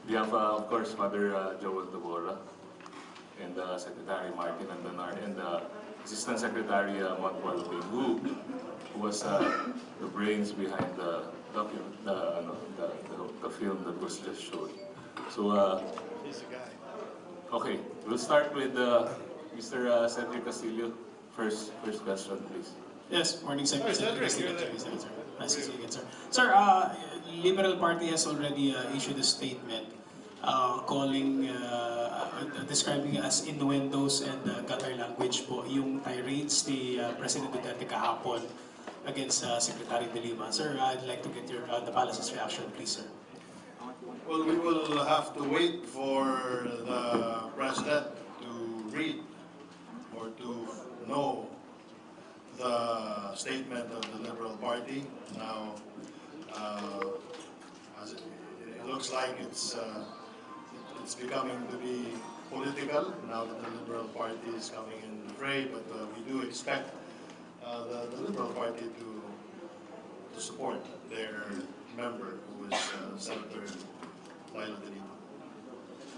We have, of course, Father Joel Tabora and Secretary Martin Andanar and Assistant Secretary Manuel who was the brains behind the document, the film that was just shown. So, He's the guy. okay, we'll start with Mr. Cedric Castillo. First question, please. Yes, morning, sir. Hi, Cedric, you're there. Nice to see you again, sir. Sir, Liberal Party has already issued a statement calling, describing as innuendos and gutter language po yung tirades ni President Duterte kahapon against Secretary De Lima. Sir, I'd like to get your the palace's reaction, please, sir. Well, we will have to wait for the President to read or to know the statement of the Liberal Party. Now, as it looks like it's becoming to be political now that the Liberal Party is coming in the fray, but we do expect the Liberal Party to support their member, who is Senator De Lima.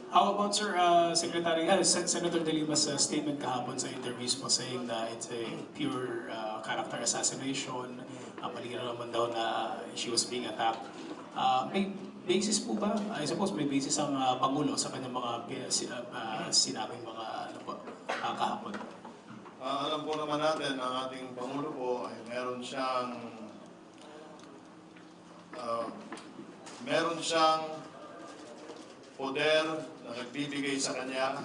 How about, sir, Senator De Lima's statement kahapon sa interviews mo saying na it's a pure character assassination, malinaw naman daw na she was being attacked. May basis po ba? I suppose may basis ang Pangulo sa kanyang mga sinabing mga kahapon. Alam po naman natin, ang ating Pangulo po ay meron siyang poder na nagbibigay sa kanya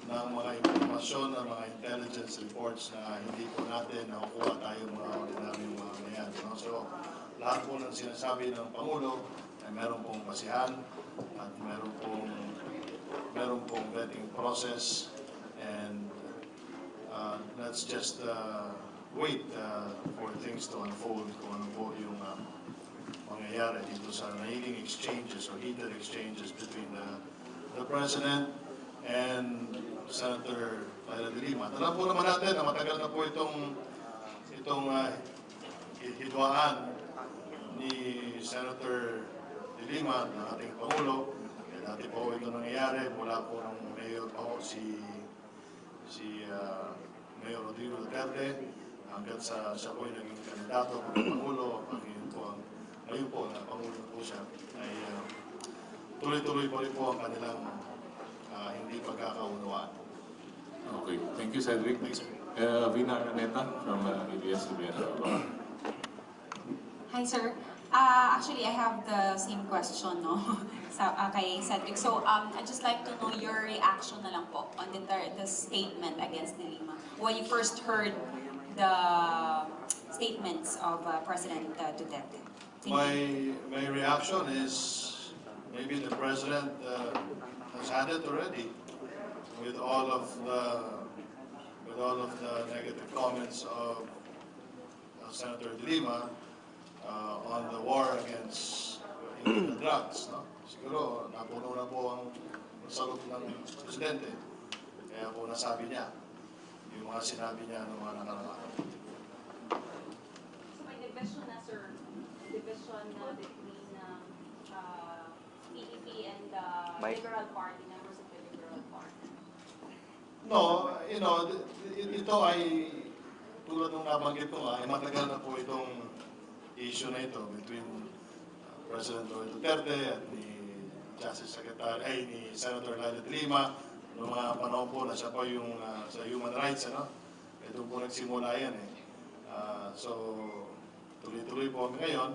ng mga informasyon, ng mga intelligence reports na hindi po natin nakukuha tayo mga ordinaryong mga mayan. No? So, lahat po ng sinasabi ng Pangulo ay meron pong basihan at meron pong vetting process, and let's just wait for things to unfold kung ano po yung mangyayari dito sa naging exchanges or heated exchanges between the President and Senator De Lima. Alam po naman natin na matagal na po itong hidwaan ni Senator De Lima ng ating Pangulo. Dati po ito nangyayari mula po ng Mayor po si Mayor Rodrigo Duterte hanggang sa siya po yung naging kandidato ng Pangulo. Ngayon po na Pangulo po siya ay tuloy-tuloy po rin po ang kanilang hindi pagkakaunawaan. Okay, thank you, Cedric. Vina Araneta from ABS-CBN. Hi, sir. Actually, I have the same question, no, kay Cedric. So, I'd just like to know your reaction na lang po on the statement against De Lima. When you first heard the statements of President Duterte. My reaction is maybe the President has had it already with all of the negative comments of Senator De Lima on the war against illegal drugs. No? Siguro napuno na po ang sagot ng Presidente. Kaya po nasabi niya yung mga sinabi niya ng mga nakaraan. So may division na, sir. Division between PDP and the Liberal Party, members of the Liberal Party. No, ito ay tulad ng nabanggit ko nga, ay matagal na po itong issue na ito between President Duterte at ni Justice Secretary, ni Senator De Lima, noong mga panahon po na siya po yung sa human rights, ano? Ito po nagsimula yan eh. So, tuloy-tuloy po kami ngayon,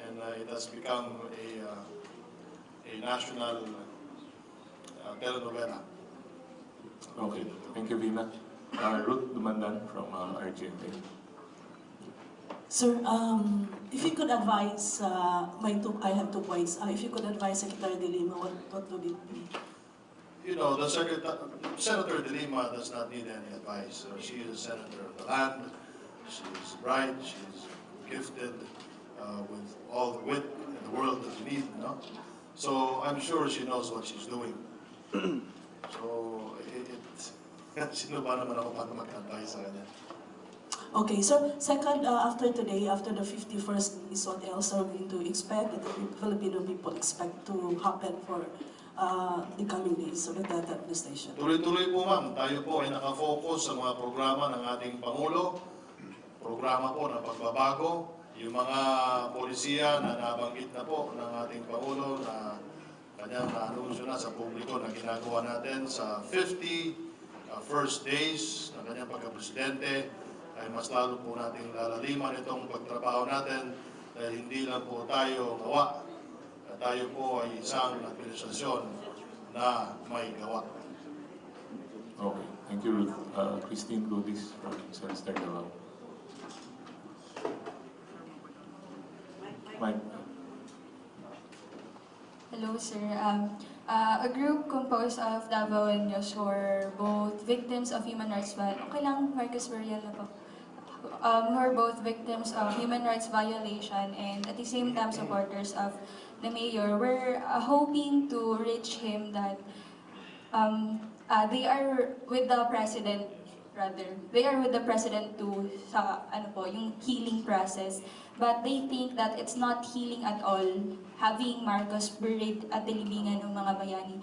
and it has become a national telenovela. Okay, thank you, Vina. Ruth Dumandan from RGMA. Sir, if you could advise, I have 2 points. If you could advise Secretary De Lima, what would it be? You know, Senator De Lima does not need any advice. She is a senator of the land. She's bright. She's gifted with all the wit in the world that you need. No? So I'm sure she knows what she's doing. So sino ba naman ako para mag-advise sa kanya? Okay, so second, after today, after the 51st days, what else are we going to expect that the Filipino people expect to happen for the coming days of the Duterte administration? Tuloy-tuloy po ma'am, tayo po ay nakafocus sa mga programa ng ating Pangulo, programa po ng pagbabago, yung mga polisiya na nabanggit na po ng ating Pangulo na kanyang na-anunsyo na sa publiko na ginagawa natin sa 50 first days ng kanyang pagkapresidente, ay mas lalo po nating lalaliman itong pagtrabaho natin dahil hindi lang po tayo gawa, tayo po ay isang administrasyon na may gawa. Okay, thank you, Ruth. Christine Godis from Senador Davao. Mike. Hello, sir. A group composed of Davaoenos who are both victims of human rights violation. Okay lang, Marcus Burial na po. Who are both victims of human rights violation and at the same time supporters of the mayor. We're hoping to reach him that they are with the president, rather. They are with the president to sa ano po, yung healing process. But they think that it's not healing at all, having Marcos buried at the libingan ng mga bayani.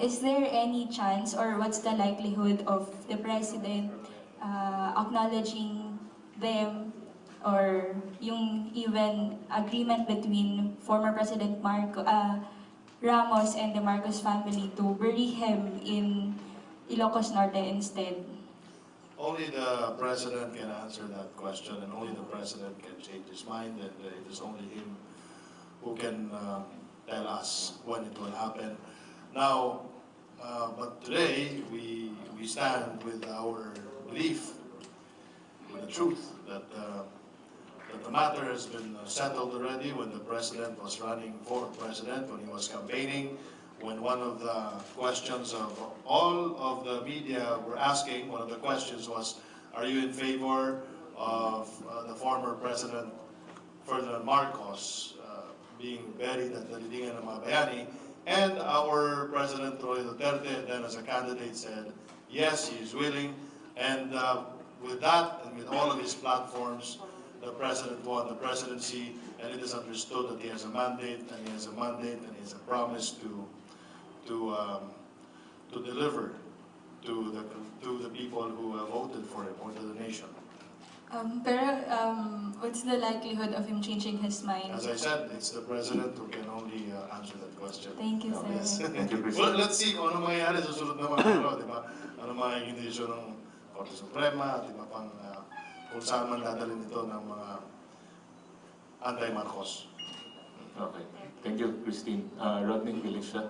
Is there any chance or what's the likelihood of the president acknowledging them or yung even agreement between former President Ramos and the Marcos family to bury him in Ilocos Norte instead? Only the president can answer that question, and only the president can change his mind, and it is only him who can tell us when it will happen. Now, but today we stand with our belief, with the truth that the matter has been settled already when the president was running for president, when he was campaigning. When one of the questions of all of the media were asking, one of the questions was, are you in favor of the former President Ferdinand Marcos being buried at the libingan ng mga bayani? And our President Roy Duterte then as a candidate said, yes, he is willing. And with that and with all of his platforms, the President won the presidency, and it is understood that he has a mandate, and he has a promise to deliver to the people who voted for him or to the nation. Pero what's the likelihood of him changing his mind? As I said, it's the president who can only answer that question. Thank you, sir. Yes. Thank you, Well, Christine. let's see kung ano mangyayari sa susunod na mga araw, di ba? Ano magiging desisyon ng Korte Suprema, di ba, pang kung saan man dadalhin ito ng mga anti-Marcos. Okay, thank you, Christine. Rodney Felicia.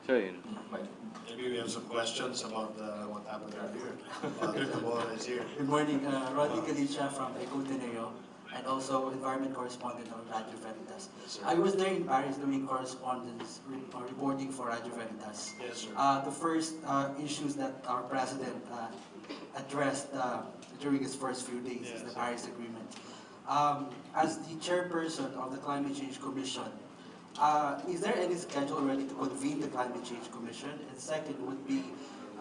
Mike. Maybe we have some questions about what happened earlier. Father Tabora is here. Good morning, Rodney Galicia from AQUINO and also environment correspondent of Radio Veritas. Yes, sir. I was there in Paris doing correspondence reporting for Radio Veritas. Yes, sir. The first issues that our president addressed during his first few days is the Paris Agreement. As the chairperson of the Climate Change Commission, is there any schedule already to convene the Climate Change Commission? And second would be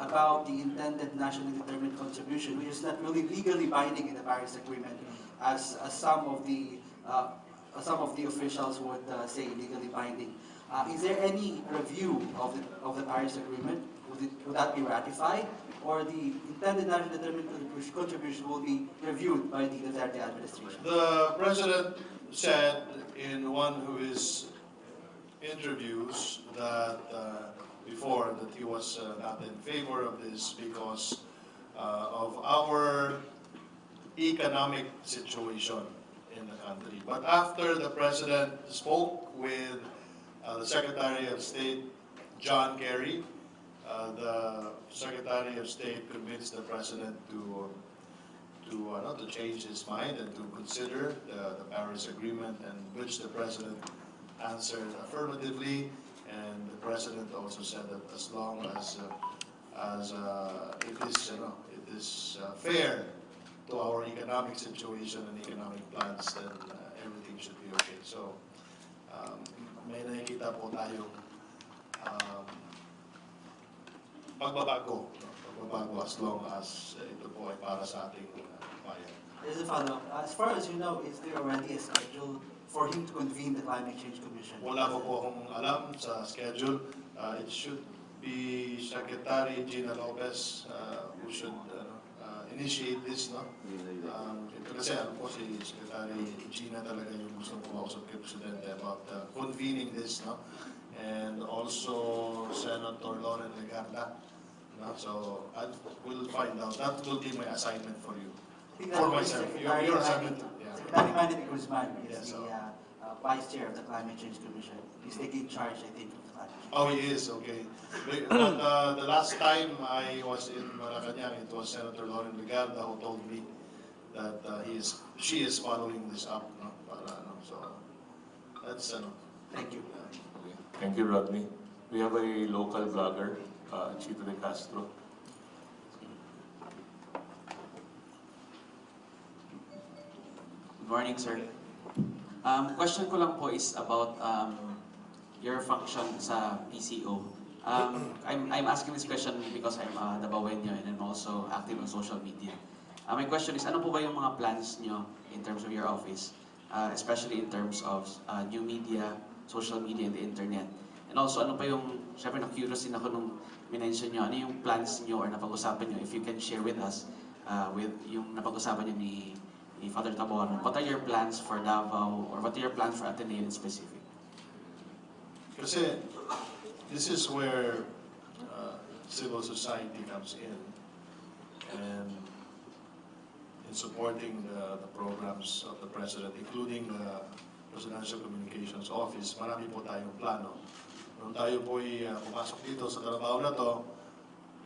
about the intended nationally determined contribution, which is not really legally binding in the Paris Agreement, as some of the officials would say legally binding. Is there any review of the Paris Agreement? Would that be ratified, or the intended nationally determined contribution will be reviewed by the Duterte administration? The president said in one of his interviews that before that he was not in favor of this because of our economic situation in the country. But after the president spoke with the Secretary of State, John Kerry, the Secretary of State convinced the president to change his mind and to consider the Paris Agreement, and which the president answered affirmatively, and the president also said that as long as it is fair to our economic situation and economic plans, then everything should be okay. So may nakikita po tayo pagbabago Pagbabago as long as ito po ay para sa ating bayan. As a follow-up, as far as you know, is there already a schedule for him to convene the Climate Change Commission? Wala po akong alam sa schedule. It should be Secretary Gina Lopez who should initiate this, no? Ito kasi alam ko si Secretary Gina talaga yung gusto kumausap kay Presidente about convening this, no? And also Senator Loren Legarda, no? So we'll find out. That will be my assignment for you. For myself. Your assignment. Yeah. Secretary Manny Guzman is Yes, the Vice Chair of the Climate Change Commission. He's taking charge, I think, of the climate change. Oh, he is, okay. But the last time I was in Malacanang, it was Senator Loren Legarda who told me that she is following this up, no? So that's Thank you. Okay. Thank you, Rodney. We have a local vlogger, Chito de Castro. Good morning, sir. Question ko lang po is about your function sa PCO. I'm asking this question because I'm Dabawenyo and I'm also active on social media. My question is, ano po ba yung mga plans nyo in terms of your office, especially in terms of new media, social media, and the internet? And also, ano pa yung, syempre na-curious din ako nung minention nyo, ano yung plans nyo or napag-usapan nyo, if you can share with us, with yung napag-usapan nyo ni Father Tabon, what are your plans for Davao, or what are your plans for Ateneo in specific? Kasi this is where civil society comes in, and in supporting the programs of the President, including the Presidential Communications Office. Marami po tayong plano. Nung tayo po'y pumasok dito sa trabaho na to,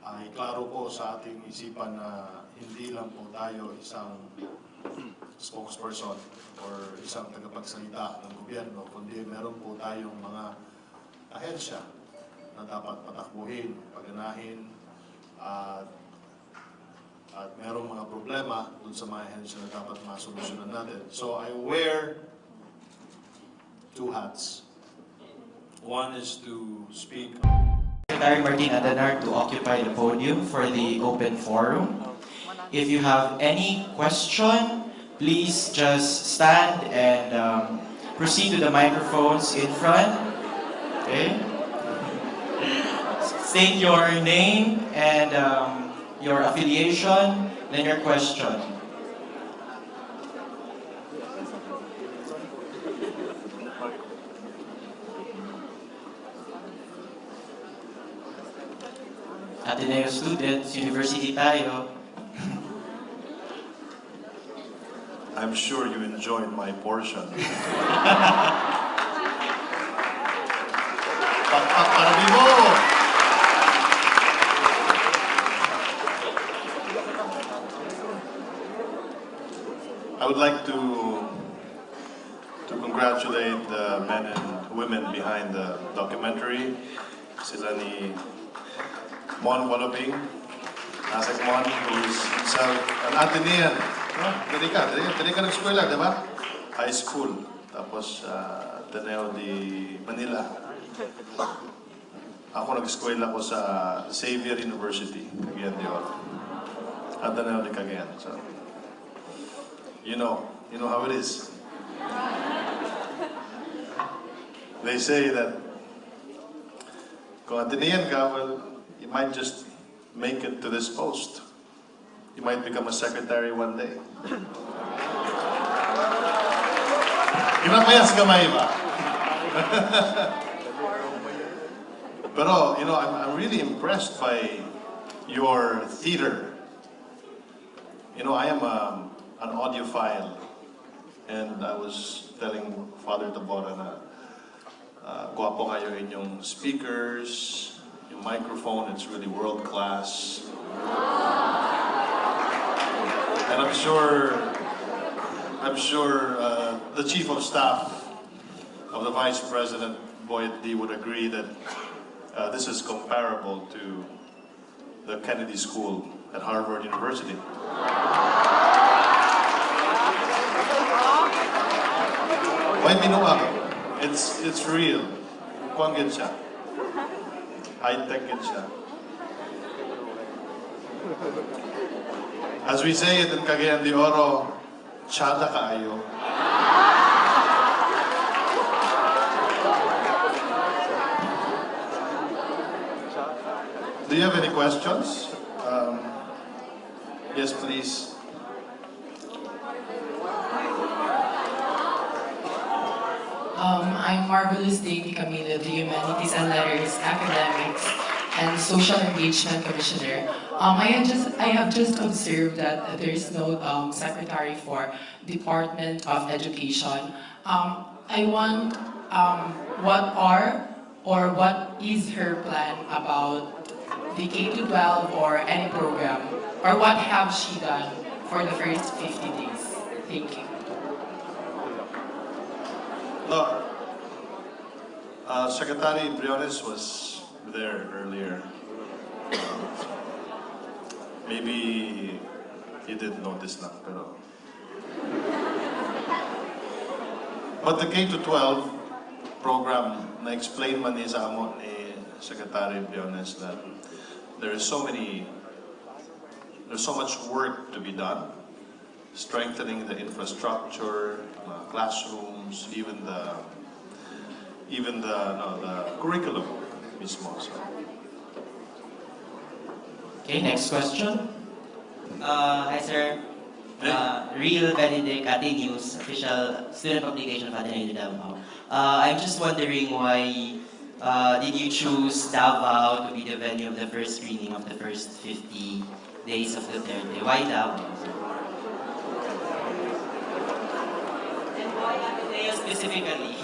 ay klaro po sa ating isipan na hindi lang po tayo isang spokesperson or isang tagapagsalita ng gobyerno, kundi meron po tayong mga ahensya na dapat patakbuhin, paganahin, at merong mga problema dun sa mga ahensya na dapat masolusyonan natin. So I wear two hats. One is to speak. Secretary Martin Andanar to occupy the podium for the open forum. If you have any question, please just stand and proceed to the microphones in front. Okay? State your name and your affiliation, then your question. Ateneo students, university tayo. I'm sure you enjoyed my portion. Pakpakparabi mo! I would like to congratulate the men and women behind the documentary. Sila ni Mon Waloping, Nasek Mon, who is himself an Atenean. No? Dali ka nag-eskwela, di ba? High school. Tapos Ateneo de Manila. Ako nag-eskwela ko sa Xavier University, Cagayan de Oro. Ateneo de Cagayan. So, you know how it is. They say that kung Atenean ka, well, you might just make it to this post. You might become a secretary one day. Ginapayas kamay ba? Pero, I'm really impressed by your theater. I am an audiophile, and I was telling Father Tabora na guwapo kayo inyong speakers, yung microphone, it's really world-class. And I'm sure the Chief of Staff of the Vice President, Boyd D, would agree that this is comparable to the Kennedy School at Harvard University. Why binuang? It's real. Kuwang gid siya. High-tech gid siya. As we say it in Cagayan de Oro, Chada kaayo. Do you have any questions? Yes, please. I'm Marvelous Duterte Kami, the Humanities and Letters, Academics, and Social Engagement Commissioner. I have just observed that there is no Secretary for Department of Education. I want what is her plan about the K-12 or any program, or what have she done for the first 50 days? Thank you. Look, Secretary Briones was there earlier. Maybe he didn't notice na, pero... But the K-12 program, na-explain man ni sa amo ni Secretary Briones that there's so much work to be done, strengthening the infrastructure, classrooms, even the curriculum mismo. So. Okay, next question. Hi, sir. Real Benedict, Ate News, official student publication of Ateneo de Davao. I'm just wondering why did you choose Davao to be the venue of the first screening of the first 50 days of Duterte? Why Davao? And why Ateneo specifically?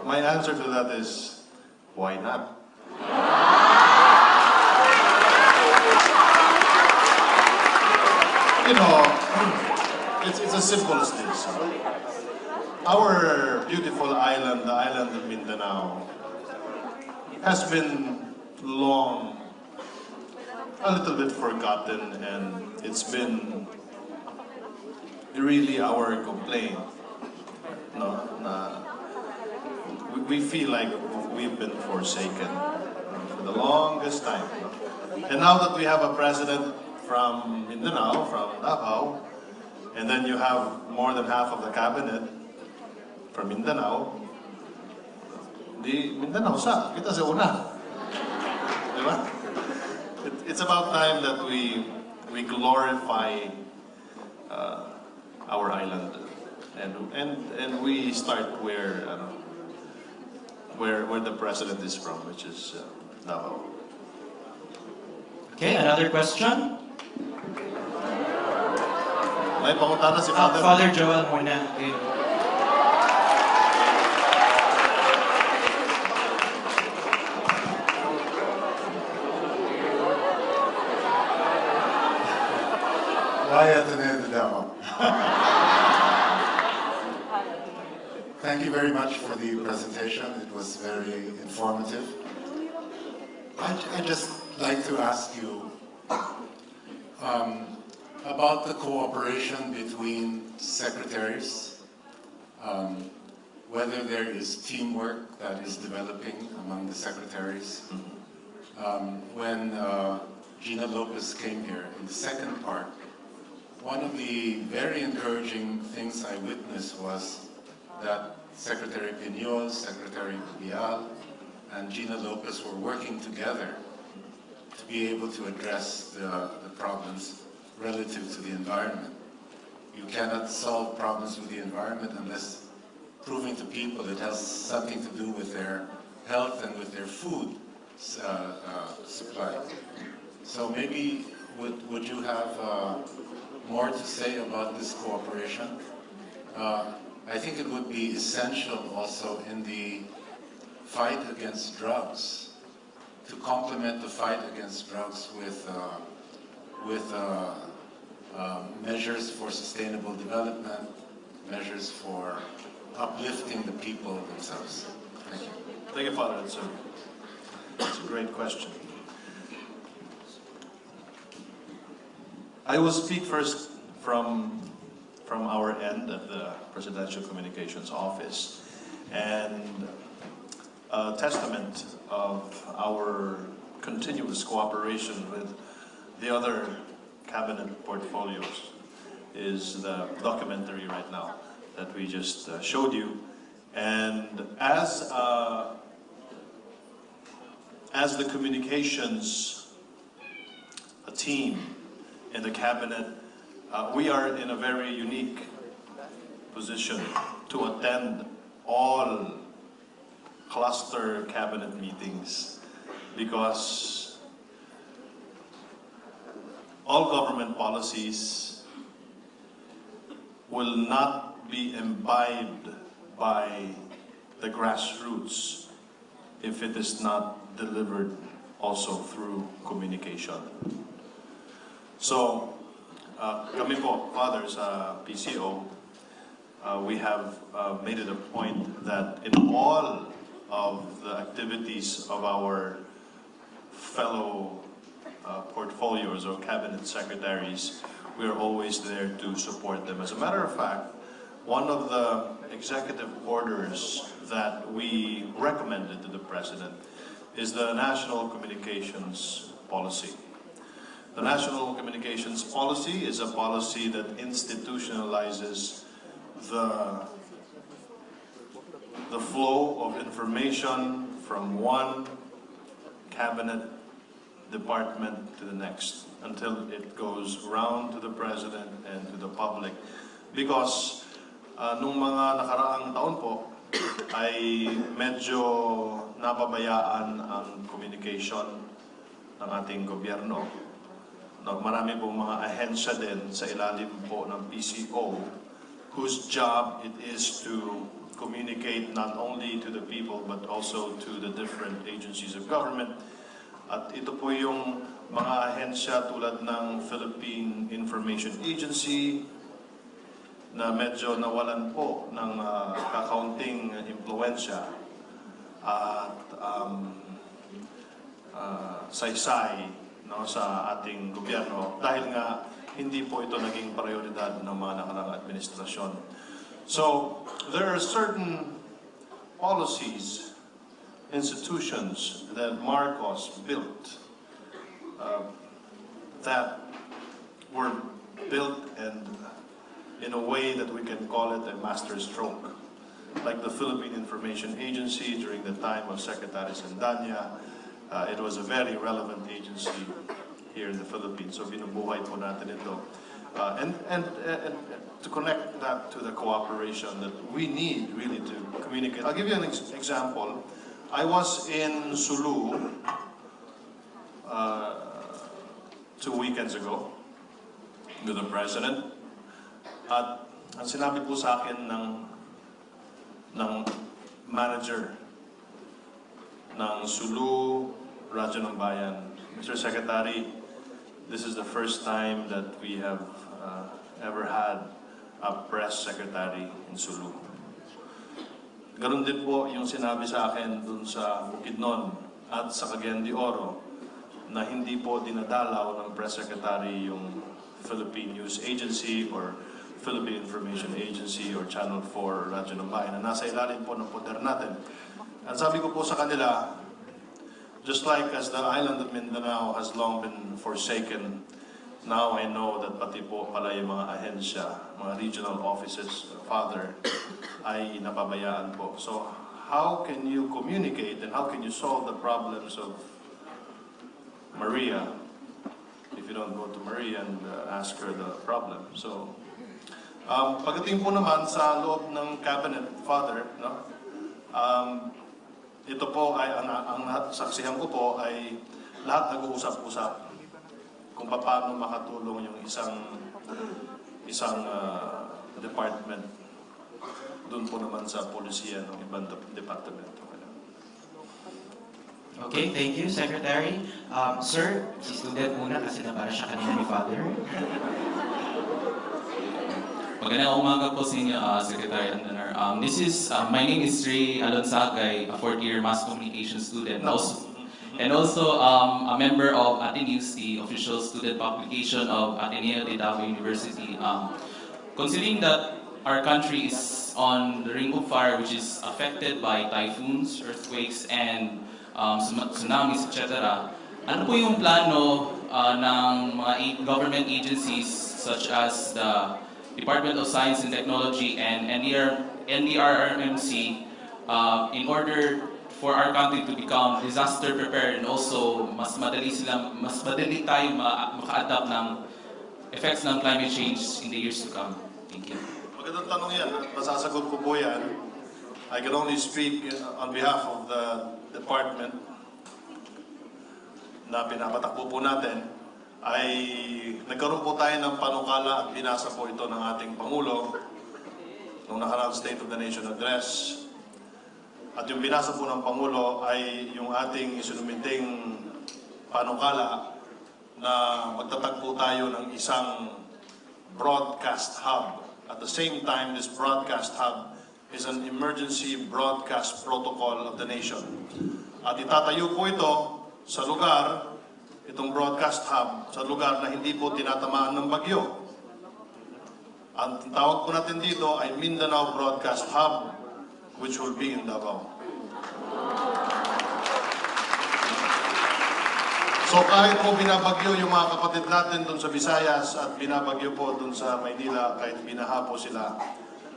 My answer to that is, why not? You know, it's as simple as this. Our beautiful island, the island of Mindanao, has been long a little bit forgotten, and it's been really our complaint. We feel like we've been forsaken for the longest time. And now that we have a president from Mindanao, from Davao, and then you have more than half of the cabinet from Mindanao, di Mindanao sa, kita sa una. Diba? It's about time that we glorify our island, and we start where the president is from, which is Davao. Okay, another question. May pangutana si Father. Father Joel muna. Okay. Why Ateneo de Davao? Thank you very much for the presentation. It was very informative. I'd just like to ask you about the cooperation between secretaries, whether there is teamwork that is developing among the secretaries. When Gina Lopez came here in the second part, one of the very encouraging things I witnessed was that Secretary Piñol, Secretary Bial, and Gina Lopez were working together to be able to address the problems relative to the environment. You cannot solve problems with the environment unless proving to people it has something to do with their health and with their food supply. So maybe would you have more to say about this cooperation? I think it would be essential also in the fight against drugs, to complement the fight against drugs with measures for sustainable development, measures for uplifting the people themselves. Thank you. Thank you, Father. It's a great question. I will speak first from our end of the Presidential Communications Office, and a testament of our continuous cooperation with the other cabinet portfolios is the documentary right now that we just showed you. And as the communications team in the cabinet, we are in a very unique position to attend all cluster cabinet meetings, because all government policies will not be imbibed by the grassroots if it is not delivered also through communication. So, kami po, fathers, PCO, we have made it a point that in all of the activities of our fellow portfolios or cabinet secretaries, we are always there to support them. As a matter of fact, one of the executive orders that we recommended to the President is the National Communications Policy. The National Communications Policy is a policy that institutionalizes the flow of information from one cabinet department to the next until it goes round to the President and to the public. Because nung mga nakaraang taon po ay medyo napabayaan ang communication ng ating gobyerno. Marami pong mga ahensya din sa ilalim po ng PCO whose job it is to communicate not only to the people but also to the different agencies of government. At ito po yung mga ahensya tulad ng Philippine Information Agency na medyo nawalan po ng kakaunting impluensya at saysay sa ating gobyerno dahil nga hindi po ito naging prioridad ng mga nakaraang administrasyon. So, there are certain policies, institutions that Marcos built that were built and in a way that we can call it a master stroke. Like the Philippine Information Agency during the time of Secretary Sandanya, it was a very relevant agency here in the Philippines. So binubuhay po natin ito. And to connect that to the cooperation that we need really to communicate. I'll give you an example. I was in Sulu 2 weekends ago with the President. At ang sinabi po sa akin ng manager ng Sulu, Radyo ng Bayan, Mr. Secretary, this is the first time that we have ever had a press secretary in Sulu. Ganun din po yung sinabi sa akin dun sa Bukidnon at sa Cagayan de Oro na hindi po dinadalaw ng press secretary yung Philippine News Agency or Philippine Information Agency or Channel 4 Radyo ng Bayan na nasa ilalim po ng poder natin. At sabi ko po sa kanila, just like as the island of Mindanao has long been forsaken, now I know that pati po pala yung mga ahensya, mga regional offices, Father, ay napabayaan po. So how can you communicate and how can you solve the problems of Maria if you don't go to Maria and ask her the problem? So pagdating po naman sa loob ng cabinet, Father, no? Ito po ay, ang saksihan ko po ay lahat nag-uusap-usap kung paano makatulong yung isang department doon po naman sa polisiya ng ibang departamento. Okay, thank you, Secretary. Sir, si student muna kasi na para siya kanina ni Father. Magandang umaga po sa inyo, Secretary Andanar. My name is Ray Alonsagay, a fourth-year mass communication student, and also a member of Atenews, the official student publication of Ateneo de Davao University. Considering that our country is on the ring of fire, which is affected by typhoons, earthquakes, and tsunamis, etc., ano po yung plano ng mga government agencies such as the Department of Science and Technology and NDRRMC in order for our country to become disaster prepared and also mas madali tayo maka-adapt ng effects ng climate change in the years to come. Thank you. Magandang tanong yan. Masasagot ko po yan. I can only speak on behalf of the department na pinapatakbo po natin. Ay nagkaroon po tayo ng panukala at binasa po ito ng ating Pangulo nung nakaraang State of the Nation Address. At yung binasa po ng Pangulo ay yung ating isinumiting panukala na magtatagpo tayo ng isang broadcast hub. At the same time, this broadcast hub is an emergency broadcast protocol of the nation. At itatayo po ito sa lugar, itong broadcast hub, sa lugar na hindi po tinatamaan ng bagyo. Ang tawag po natin dito ay Mindanao Broadcast Hub, which will be in Davao. So kahit po binabagyo yung mga kapatid natin doon sa Visayas at binabagyo po doon sa Maynila, kahit binaha po sila,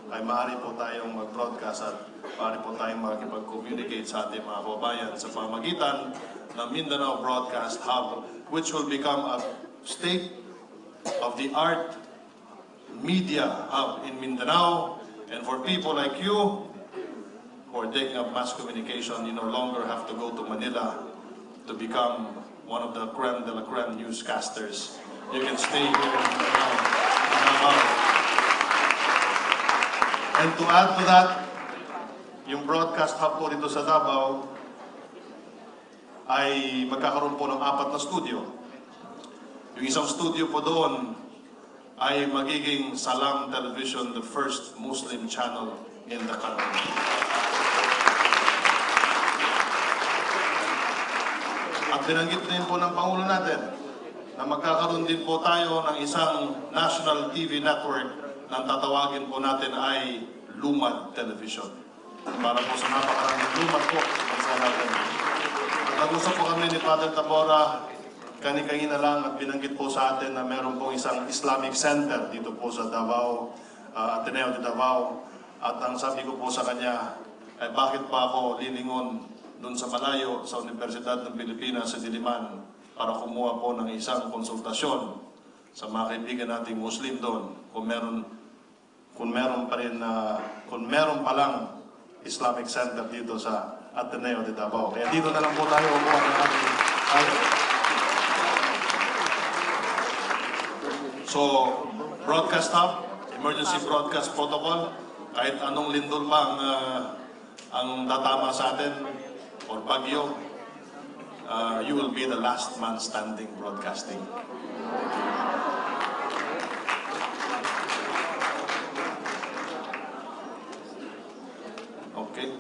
ay maaari po tayong mag-broadcast at maaari po tayong makikipag-communicate sa ating mga kababayan sa pamagitan ng Mindanao Broadcast Hub, which will become a state-of-the-art media hub in Mindanao. And for people like you who are taking up mass communication, you no longer have to go to Manila to become one of the creme de la creme newscasters. You can stay here in Mindanao. And to add to that, yung broadcast hub po dito sa Davao ay magkakaroon po ng 4 na studio. Yung isang studio po doon ay magiging Salam Television, the first Muslim channel in the country. At binanggit din po ng Pangulo natin na magkakaroon din po tayo ng isang national TV network na tatawagin po natin ay Lumad Television. Para po sa napakaraming lumad po sa bansa natin. Nag-usap po kami ni Father Tabora kani-kanina lang at binanggit po sa atin na meron pong isang Islamic Center dito po sa Davao, Ateneo de Davao. At ang sabi ko po sa kanya, ay bakit pa ako lilingon doon sa malayo sa Universidad ng Pilipinas sa Diliman para kumuha po ng isang konsultasyon sa mga kaibigan nating Muslim doon kung meron pa lang Islamic Center dito sa Ateneo de Davao. Kaya dito na lang po tayo umuha ng ating So, broadcast hub, emergency broadcast protocol, kahit anong lindol pa ang tatama sa atin or bagyo, you will be the last man standing broadcasting. Okay.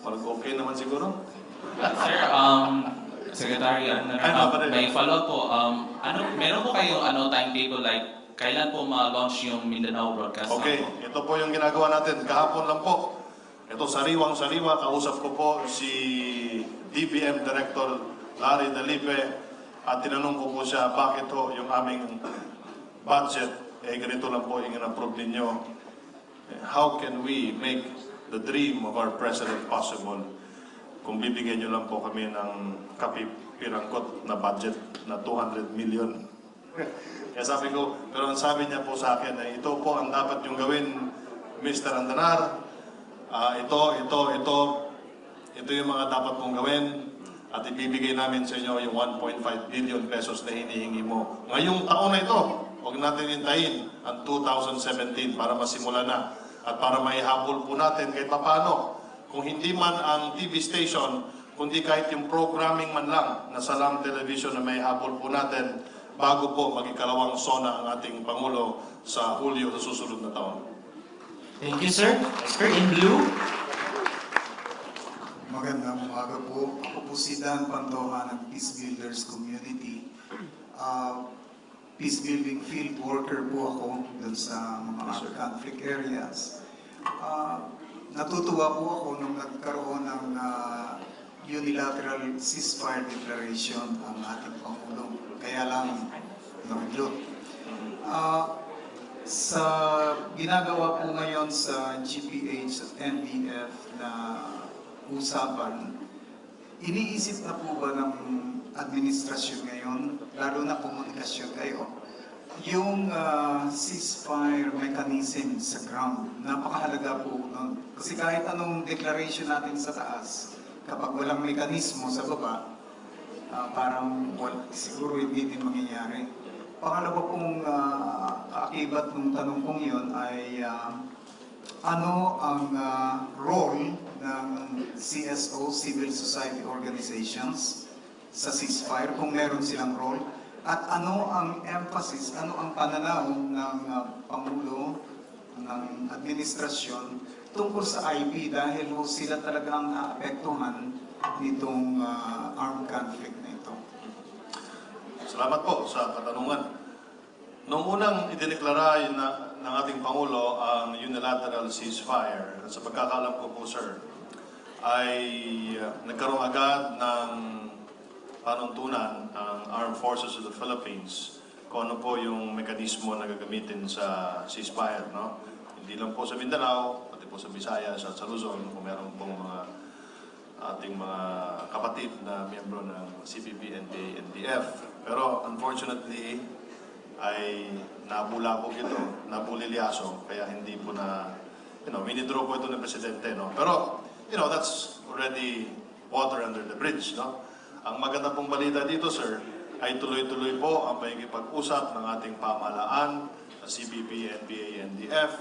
Okay naman siguro? Sir, Secretary, may follow-up po. Meron po kayong timetable like kailan po ma-launch yung Mindanao Broadcast? Okay, ito po yung ginagawa natin. Kahapon lang po. Ito sariwang-sariwa, kausap ko po si DBM Director Larry Dalipe at tinanong ko po siya bakit ho yung aming budget ganito lang po yung in-approve ninyo. How can we make the dream of our President possible kung bibigyan nyo lang po kami ng kapipirangkot na budget na 200 million. Kaya sabi ko, pero ang sabi niya po sa akin ay ito po ang dapat yung gawin, Mr. Andanar. Ito yung mga dapat mong gawin at ibibigay namin sa inyo yung 1.5 billion pesos na hinihingi mo. Ngayong taon na ito, huwag natin hintayin ang 2017 para masimula na at para maihabol po natin kahit paano. Kung hindi man ang TV station, kundi kahit yung programming man lang na Salam Television na maihabol po natin bago po mag-ikalawang SONA ang ating Pangulo sa Hulyo sa susunod na taon. Thank you, sir. Sir in blue. Magandang umaga po. Ako po si Dan Pantoja ng Peace Builders Community. Peace building field worker po ako dun sa mga conflict areas. Natutuwa po ako nung nagkaroon ng unilateral ceasefire declaration ang ating Pangulo. Kaya lang, nawidlot. Sa ginagawa po ngayon sa GPH at NDF na usapan, iniisip na po ba ng administrasyon ngayon, lalo na komunikasyon kayo, yung ceasefire mechanism sa ground? Napakahalaga po nun. Kasi kahit anong declaration natin sa taas, kapag walang mekanismo sa baba, parang siguro hindi din mangyayari. Pangalawa pong kaakibat ng tanong kong yun ay ano ang role ng CSO, Civil Society Organizations, sa ceasefire, kung meron silang role, at ano ang emphasis, ano ang pananaw ng Pangulo, ng administrasyon tungkol sa IP dahil sila talagang naapektuhan nitong armed conflict na ito. Salamat po sa katanungan. Noong unang idineklara ng ating Pangulo ang unilateral ceasefire, at sa pagkakalam ko po, sir, ay nagkaroon agad ng panuntunan ang Armed Forces of the Philippines kung ano po yung mekanismo na gagamitin sa ceasefire. No? Hindi lang po sa Mindanao, pati po sa Visayas at sa Luzon, kung meron pong mga ating mga kapatid na miyembro ng CPP, NPA, NDF. Pero unfortunately, ay nabulabog ito, nabulilyaso, kaya hindi po na, winidraw po ito ng Presidente. No? Pero, that's already water under the bridge. No? Ang maganda pong balita dito, sir, ay tuloy-tuloy po ang pakikipag-usap ng ating pamahalaan sa CPP, NPA, NDF.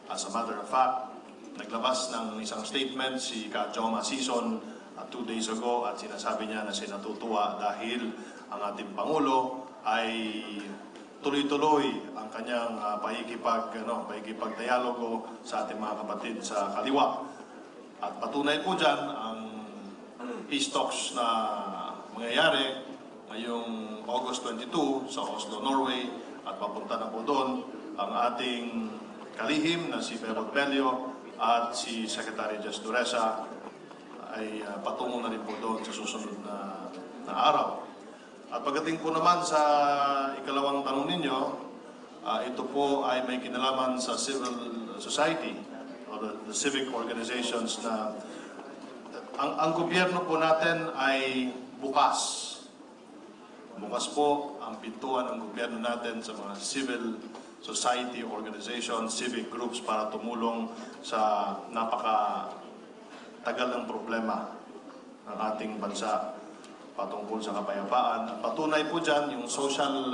As a matter of fact, naglabas ng isang statement si Ka-Joma Season 2 days ago at sinasabi niya na siya natutuwa dahil ang ating Pangulo ay tuloy-tuloy ang kanyang pakikipag-dialogo sa ating mga kapatid sa kaliwa. At patunay po dyan ang peace talks na mangyayari ngayong August 22 sa Oslo, Norway, at papunta na po doon ang ating kalihim na si Bebot Bello at si Secretary Jess Duresa ay patungo na rin po doon sa susunod na araw. At pagdating po naman sa ikalawang tanong ninyo, ito po ay may kinalaman sa civil society o the civic organizations na ang gobyerno po natin ay bukas. Bukas po ang pintuan ng gobyerno natin sa mga civil society organizations, civic groups para tumulong sa napaka-tagal ng problema ng ating bansa patungkol sa kapayapaan. At patunay po dyan yung social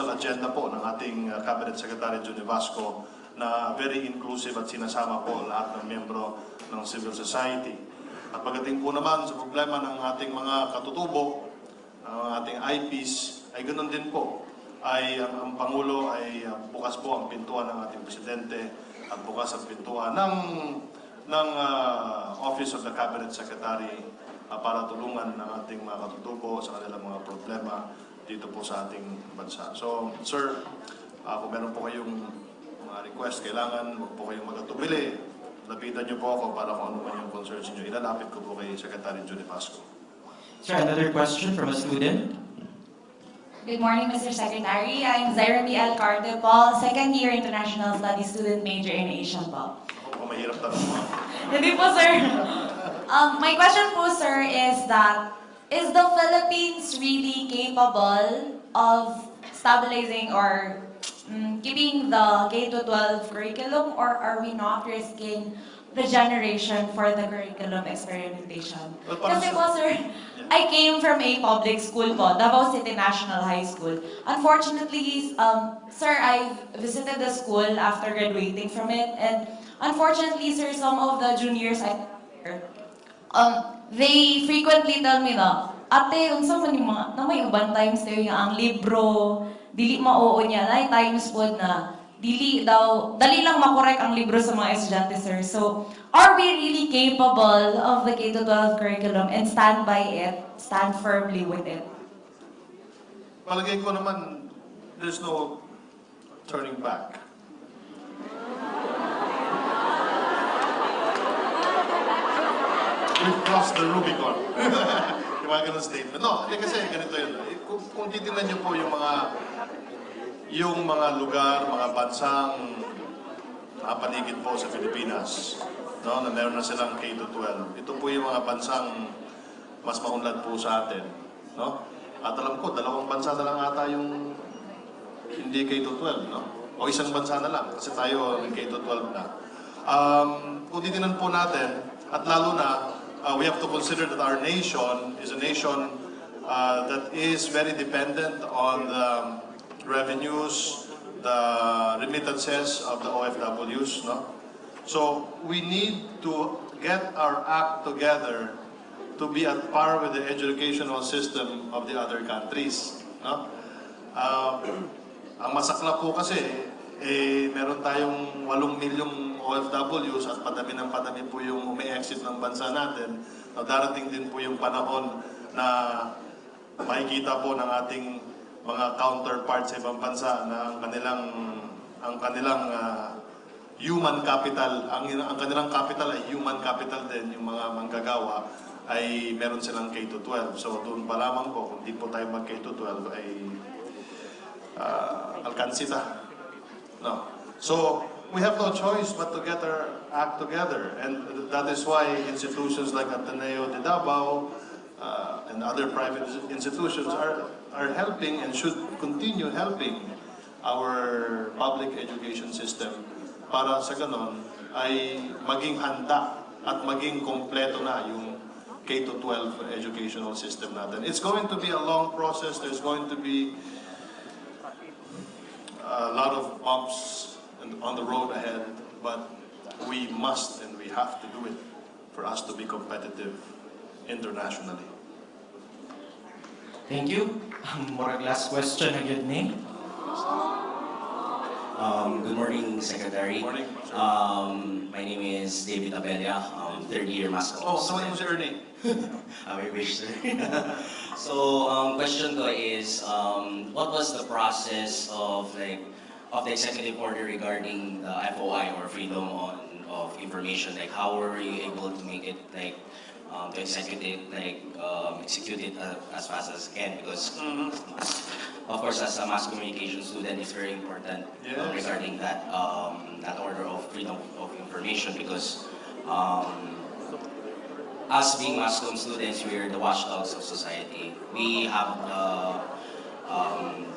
agenda po ng ating Cabinet Secretary Johnny Vasco na very inclusive at sinasama po lahat ng miyembro ng civil society. At pagdating po naman sa problema ng ating mga katutubo, ang ating IPs, ay ganoon din po. Ang Pangulo ay bukas po ang pintuan ng ating Presidente at bukas ang pintuan ng Office of the Cabinet Secretary para tulungan ng ating mga katutubo sa kanilang mga problema dito po sa ating bansa. So, sir, kung meron po kayong mga request, kailangan huwag po kayong magatubili. Lapitan niyo po ako para kung ano man yung concerns niyo. Ilalapit ko po kay Secretary Johnny Vasco. Sir, another question from a student. Good morning, Mr. Secretary. I'm Zaira B. Alcarte po, second year International Studies student major in Asian po. Ako po, mahirap tanong mo. Hindi po, sir. My question po, sir, is that, is the Philippines really capable of stabilizing or keeping the K-12 curriculum, or are we not risking the generation for the curriculum experimentation? Kasi po, sir, I came from a public school po, Davao City National High School. Unfortunately, sir, I visited the school after graduating from it, and unfortunately, sir, some of the juniors they frequently tell me na, ate, unsa man yung mga, na may uban times tayo yung ang libro, dili maoo niya, na times po na, dali lang makorek ang libro sa mga estudyante, sir. So, are we really capable of the K-12 curriculum and stand by it, stand firmly with it? Palagay ko naman, there's no turning back. we've crossed the Rubicon. Yung mga ganun statement. No, kasi ganito yun. Kung titignan niyo po yung mga lugar, mga bansang nakapaligid po sa Pilipinas, no, na meron na silang K-12. Ito po yung mga bansang mas maunlad po sa atin. No? At alam ko, 2 bansa na lang ata yung hindi K-12. No? O isang bansa na lang, kasi tayo may K-12 na. Kung titignan po natin, at lalo na, we have to consider that our nation is a nation that is very dependent on the revenues, the remittances of the OFWs. No? So we need to get our act together to be at par with the educational system of the other countries. No? Ang masakla po kasi, meron tayong 8 milyong OFWs at padami ng padami po yung umi-exit ng bansa natin. Darating din po yung panahon na makikita po ng ating mga counterparts sa ibang bansa na ang kanilang human capital, ang kanilang capital ay human capital din, yung mga manggagawa ay meron silang K-12. So doon pa lamang po, kung di po tayo mag K-12 ay alkansita. No. So we have no choice but to get our act together, and that is why institutions like Ateneo de Davao and other private institutions are helping and should continue helping our public education system para sa ganon ay maging handa at maging kompleto na yung K-12 educational system natin. It's going to be a long process. There's going to be a lot of bumps on the road ahead, but we must and we have to do it for us to be competitive internationally. Thank you. Murag last question again ni. Good morning, Secretary. Good morning. My name is David Abella, third-year Mass Comm. Oh, someone was Ernie. I wish, sir. So, question ko is, what was the process of the executive order regarding the FOI or freedom of information? Like, how were you able to make it to execute it as fast as can? Because of course, as a mass communication student, it's very important regarding that order of freedom of information, because us being mass comm students, we're the watchdogs of society. We have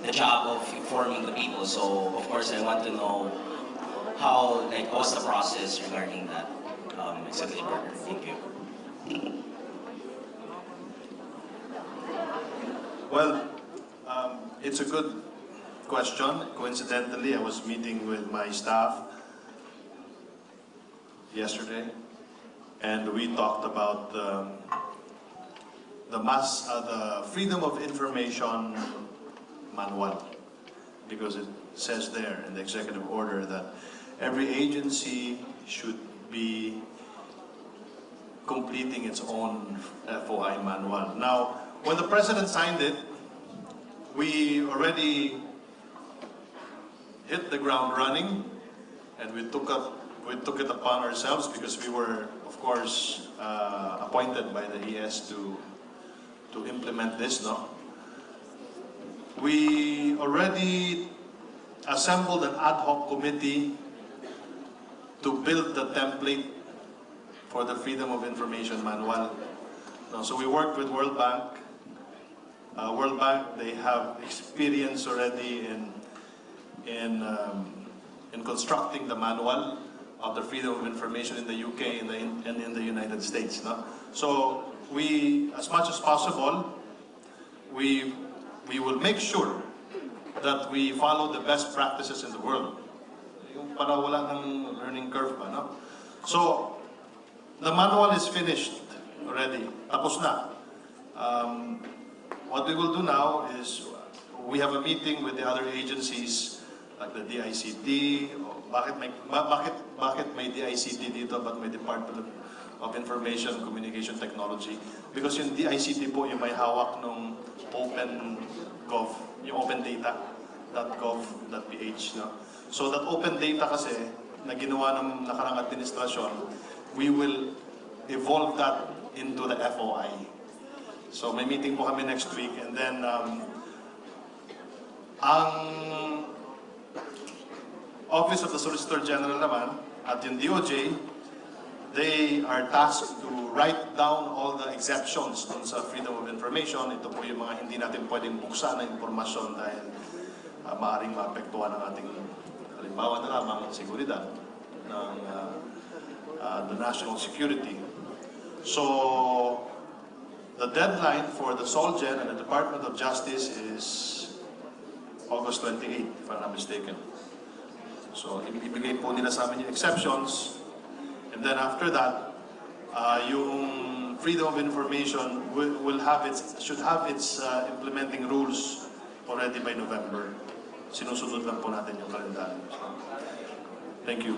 the job of informing the people. So, of course, I want to know what's the process regarding that executive order. Thank you. Well, it's a good question. Coincidentally, I was meeting with my staff yesterday, and we talked about the Freedom of Information Manual, because it says there in the executive order that every agency should be completing its own FOI manual. Now, when the President signed it, we already hit the ground running, and we took it upon ourselves, because we were, of course, appointed by the ES to implement this. No, we already assembled an ad hoc committee to build the template for the Freedom of Information Manual. No, so we worked with World Bank. World Bank, they have experience already in constructing the manual of the freedom of information in the UK and in the United States. No? So we, as much as possible, we will make sure that we follow the best practices in the world. Yung para wala ng learning curve ba, no? So the manual is finished already. Tapos na. What we will do now is we have a meeting with the other agencies like the DICT. Bakit may DICT dito, but may Department of Information and Communication Technology? Because yung DICT po yung may hawak ng OpenGov, yung open data.gov.ph. No? So that open data kasi na ginawa ng nakarang administrasyon, we will evolve that into the FOI. So may meeting po kami next week, and then ang Office of the Solicitor General naman at yung DOJ, they are tasked to write down all the exceptions dun sa freedom of information. Ito po yung mga hindi natin pwedeng buksan na informasyon dahil maaaring maapektuhan ang ating, halimbawa na lamang, seguridad ng the national security. So, the deadline for the SOLGEN and the Department of Justice is August 28, if I'm not mistaken. So, ibigay po nila sa amin yung exceptions, and then after that, yung freedom of information should have its implementing rules already by November. Sinusunod lang po natin yung kalendaryo. So, thank you.